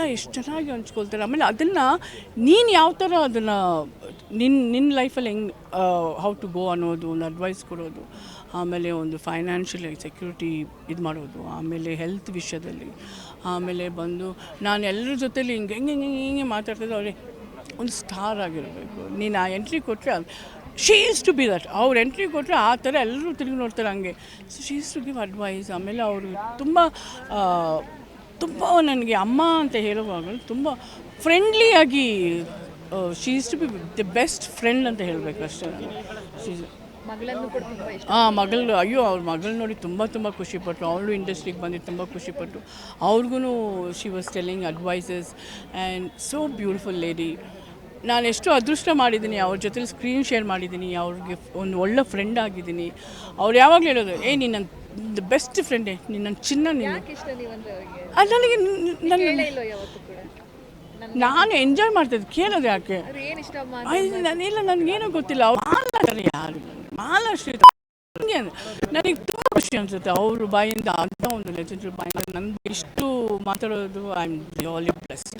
ಎಲ್ಲ ಎಷ್ಟು ಚೆನ್ನಾಗಿ ಹಂಚ್ಕೊಳ್ತಾರೆ. ಆಮೇಲೆ ಅದನ್ನು ನೀನು ಯಾವ ಥರ ಅದನ್ನು ನಿನ್ನ ಲೈಫಲ್ಲಿ ಹೆಂಗೆ ಹೌ ಟು ಗೋ ಅನ್ನೋದು, ಒಂದು ಅಡ್ವೈಸ್ ಕೊಡೋದು, ಆಮೇಲೆ ಒಂದು ಫೈನಾನ್ಷಿಯಲ್ ಸೆಕ್ಯೂರಿಟಿ ಇದು ಮಾಡೋದು, ಆಮೇಲೆ ಹೆಲ್ತ್ ವಿಷಯದಲ್ಲಿ, ಆಮೇಲೆ ಬಂದು ನಾನು ಎಲ್ಲರ ಜೊತೆಲಿ ಹಿಂಗೆ ಹೆಂಗೆ ಹಿಂಗೆ ಹಿಂಗೆ ಮಾತಾಡ್ತಿದ್ದೆ. ಅವ್ರಿಗೆ ಒಂದು ಸ್ಟಾರ್ ಆಗಿರಬೇಕು, ನೀನು ಆ ಎಂಟ್ರಿ ಕೊಟ್ಟರೆ she is to be that. ಅವ್ರು ಎಂಟ್ರಿ ಕೊಟ್ಟರೆ ಆ ಥರ ಎಲ್ಲರೂ ತಿರುಗಿ ನೋಡ್ತಾರೆ ಹಂಗೆ. So she is to give advice. ಆಮೇಲೆ ಅವರು ತುಂಬ ನನಗೆ ಅಮ್ಮ ಅಂತ ಹೇಳುವಾಗ ತುಂಬ ಫ್ರೆಂಡ್ಲಿಯಾಗಿ, she is to be the best friend ಅಂತ ಹೇಳಬೇಕು ಅಷ್ಟೇ ನಾನು. ಮಗಳು, ಅಯ್ಯೋ ಅವ್ರ ಮಗಳು ನೋಡಿ ತುಂಬ ಖುಷಿಪಟ್ಟರು. ಅವಳು ಇಂಡಸ್ಟ್ರಿಗೆ ಬಂದು ತುಂಬ ಖುಷಿಪಟ್ಟು. ಅವ್ರಿಗೂ she was telling advises and so beautiful lady. ನಾನು ಎಷ್ಟು ಅದೃಷ್ಟ ಮಾಡಿದ್ದೀನಿ, ಅವ್ರ ಜೊತೆಲಿ ಸ್ಕ್ರೀನ್ ಶೇರ್ ಮಾಡಿದ್ದೀನಿ, ಅವ್ರಿಗೆ ಒಂದು ಒಳ್ಳೆ ಫ್ರೆಂಡ್ ಆಗಿದ್ದೀನಿ. ಅವ್ರು ಯಾವಾಗಲೂ ಹೇಳೋದು, ನೀನು ನನ್ನ ದ ಬೆಸ್ಟ್ ಫ್ರೆಂಡೇ, ನೀನು ನನ್ನ ಚಿನ್ನ. ನೀನು ಅದು ನನಗೆ ನಾನು ಎಂಜಾಯ್ ಮಾಡ್ತಿದ್ದೆ. ಕೇಳೋದು ಯಾಕೆ ಇಲ್ಲ ನನಗೇನೋ ಗೊತ್ತಿಲ್ಲ. ಅವ್ರು ಯಾರು ಮಹಾಲಕ್ಷ್ಮಿ ನನಗೆ ತುಂಬ ಖುಷಿ ಅನಿಸುತ್ತೆ ಅವ್ರ ಬಾಯಿಂದ, ಅಂಥ ಒಂದು ಲೆಜೆಂಡ್ರಿ ಬಾಯಿಂದ ನನಗೆ ಇಷ್ಟು ಮಾತಾಡೋದು. I am really blessed.